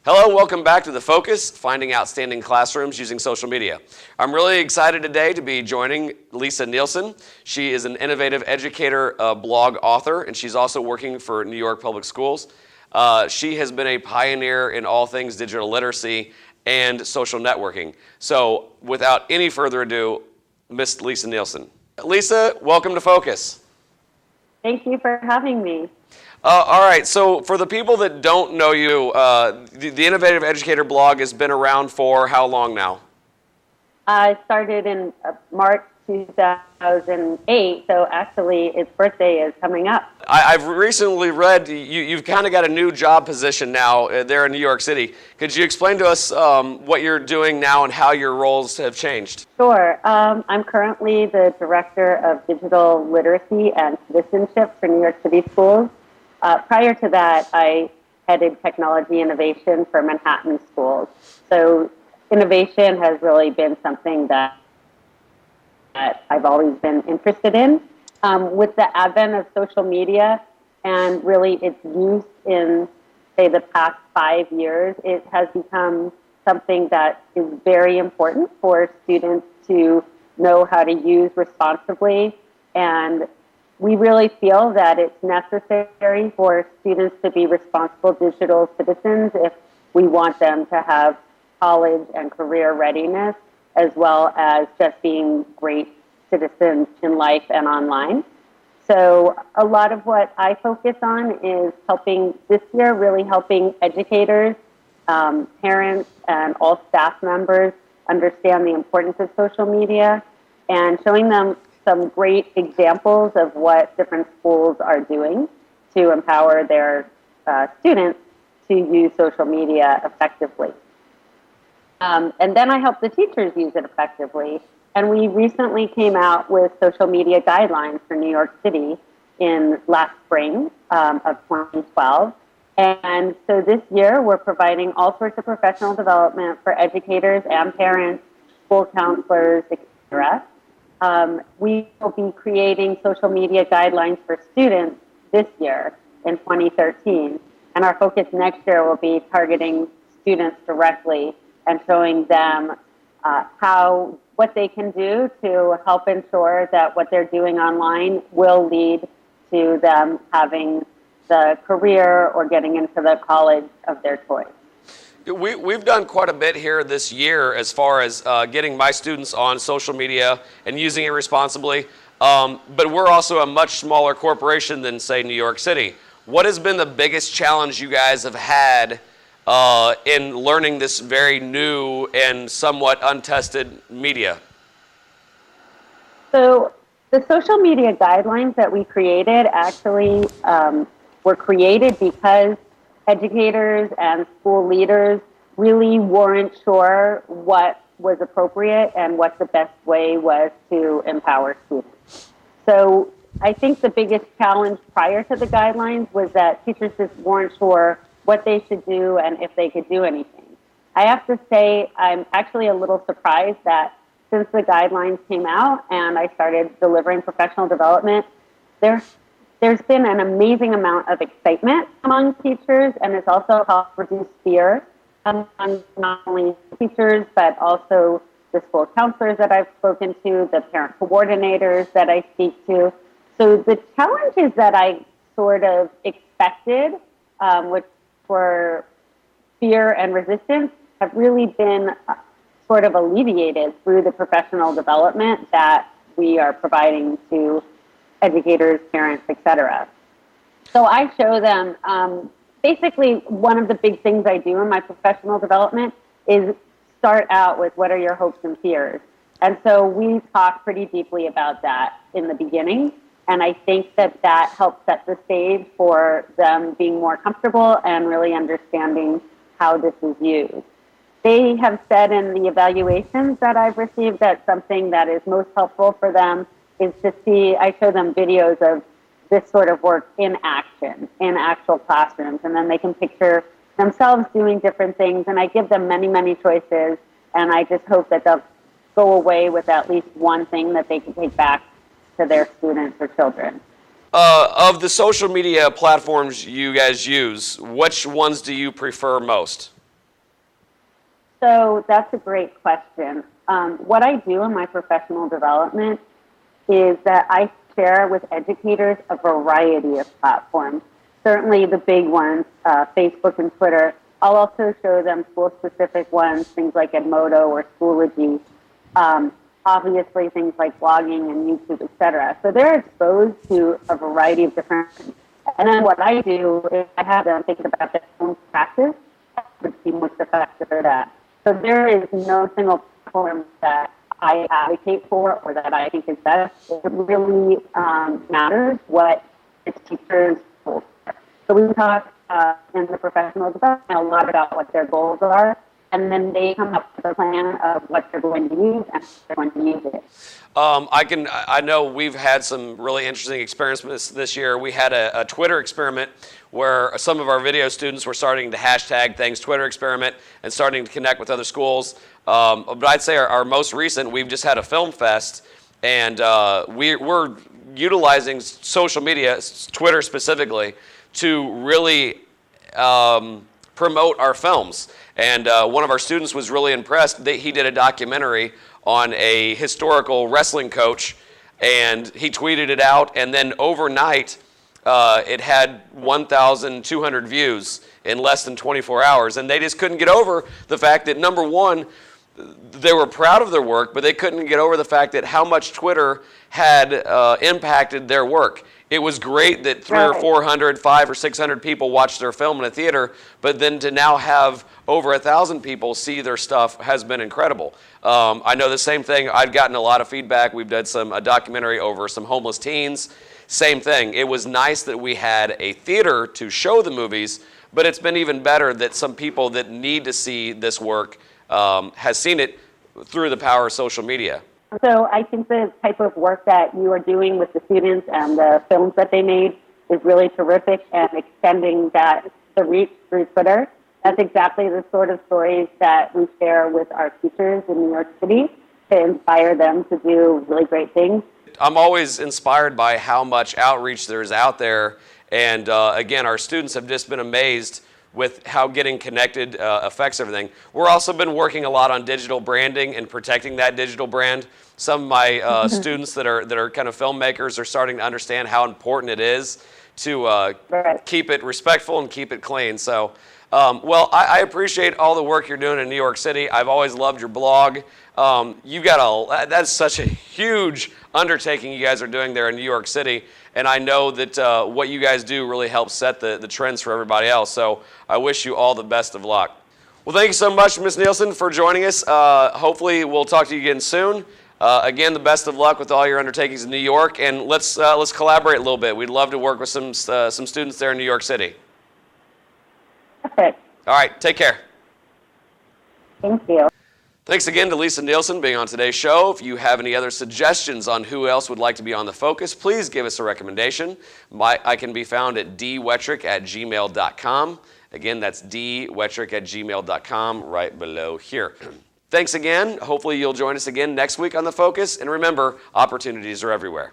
Hello, welcome back to The Focus, Finding Outstanding Classrooms Using Social Media. I'm really excited today to be joining Lisa Nielsen. She is an innovative educator blog author, and she's also working for New York Public Schools. She has been a pioneer in all things digital literacy and social networking. So without any further ado, Miss Lisa Nielsen. Lisa, welcome to Focus. Thank you for having me. All right, so for the people that don't know you, the Innovative Educator blog has been around for how long now? I started in March 2008, so actually its birthday is coming up. I've recently read you've kind of got a new job position now there in New York City. Could you explain to us what you're doing now and how your roles have changed? Sure. I'm currently the Director of Digital Literacy and Citizenship for New York City Schools. Prior to that, I headed technology innovation for Manhattan schools. So innovation has really been something that I've always been interested in. With the advent of social media and really its use in, say, the past 5 years, it has become something that is very important for students to know how to use responsibly. And we really feel that it's necessary for students to be responsible digital citizens if we want them to have college and career readiness, as well as just being great citizens in life and online. So a lot of what I focus on is this year, really helping educators, parents, and all staff members understand the importance of social media and showing them some great examples of what different schools are doing to empower their students to use social media effectively. And then I help the teachers use it effectively. And we recently came out with social media guidelines for New York City in last spring of 2012. And so this year, we're providing all sorts of professional development for educators and parents, school counselors, etc. We will be creating social media guidelines for students this year in 2013. And our focus next year will be targeting students directly and showing them what they can do to help ensure that what they're doing online will lead to them having the career or getting into the college of their choice. We've done quite a bit here this year as far as getting my students on social media and using it responsibly, but we're also a much smaller corporation than, say, New York City. What has been the biggest challenge you guys have had in learning this very new and somewhat untested media? So the social media guidelines that we created actually were created because educators and school leaders really weren't sure what was appropriate and what the best way was to empower students. So I think the biggest challenge prior to the guidelines was that teachers just weren't sure what they should do and if they could do anything. I have to say I'm actually a little surprised that since the guidelines came out and I started delivering professional development, there's been an amazing amount of excitement among teachers, and it's also helped reduce fear among not only teachers, but also the school counselors that I've spoken to, the parent coordinators that I speak to. So the challenges that I sort of expected, which were fear and resistance, have really been sort of alleviated through the professional development that we are providing to educators, parents, etc. So I show them, basically one of the big things I do in my professional development is start out with what are your hopes and fears. And so we talk pretty deeply about that in the beginning. And I think that helps set the stage for them being more comfortable and really understanding how this is used. They have said in the evaluations that I've received that something that is most helpful for them is to see, I show them videos of this sort of work in action, in actual classrooms, and then they can picture themselves doing different things, and I give them many, many choices, and I just hope that they'll go away with at least one thing that they can take back to their students or children. Of the social media platforms you guys use, which ones do you prefer most? So that's a great question. What I do in my professional development is that I share with educators a variety of platforms. Certainly the big ones, Facebook and Twitter. I'll also show them school-specific ones, things like Edmodo or Schoology. Obviously things like blogging and YouTube, et cetera. So they're exposed to a variety of different things. And then what I do is I have them think about their own practice, would be most effective for that. So there is no single platform that I advocate for or that I think is best. It really matters what its teachers' goals are. So we talk in the professional development a lot about what their goals are, and then they come up with a plan of what they're going to use and how they're going to use it. I know we've had some really interesting experiments this year. We had a Twitter experiment where some of our video students were starting to hashtag things Twitter experiment and starting to connect with other schools. But I'd say our most recent, we've just had a film fest, and we're utilizing social media, Twitter specifically, to really promote our films. And one of our students was really impressed that he did a documentary on a historical wrestling coach, and he tweeted it out, and then overnight it had 1,200 views in less than 24 hours. And they just couldn't get over the fact that, number one, they were proud of their work, but they couldn't get over the fact that how much Twitter had impacted their work. It was great that 300 or 400, 500 or 600 people watched their film in a theater, but then to now have over 1,000 people see their stuff has been incredible. I know the same thing. I've gotten a lot of feedback. We've done a documentary over some homeless teens. Same thing. It was nice that we had a theater to show the movies, but it's been even better that some people that need to see this work has seen it through the power of social media. So I think the type of work that you are doing with the students and the films that they made is really terrific, and extending the reach through Twitter. That's exactly the sort of stories that we share with our teachers in New York City to inspire them to do really great things. I'm always inspired by how much outreach there is out there, and again, our students have just been amazed with how getting connected affects everything. We're also been working a lot on digital branding and protecting that digital brand. Some of my students that are kind of filmmakers are starting to understand how important it is to keep it respectful and keep it clean. So, well, I appreciate all the work you're doing in New York City. I've always loved your blog. That's such a huge undertaking you guys are doing there in New York City. And I know that what you guys do really helps set the trends for everybody else. So I wish you all the best of luck. Well, thank you so much, Ms. Nielsen, for joining us. Hopefully we'll talk to you again soon. Again, the best of luck with all your undertakings in New York, and let's collaborate a little bit. We'd love to work with some students there in New York City. Perfect. All right, take care. Thank you. Thanks again to Lisa Nielsen being on today's show. If you have any other suggestions on who else would like to be on The Focus, please give us a recommendation. I can be found at dwetrick@gmail.com. Again, that's dwetrick@gmail.com right below here. Thanks again. Hopefully you'll join us again next week on The Focus. And remember, opportunities are everywhere.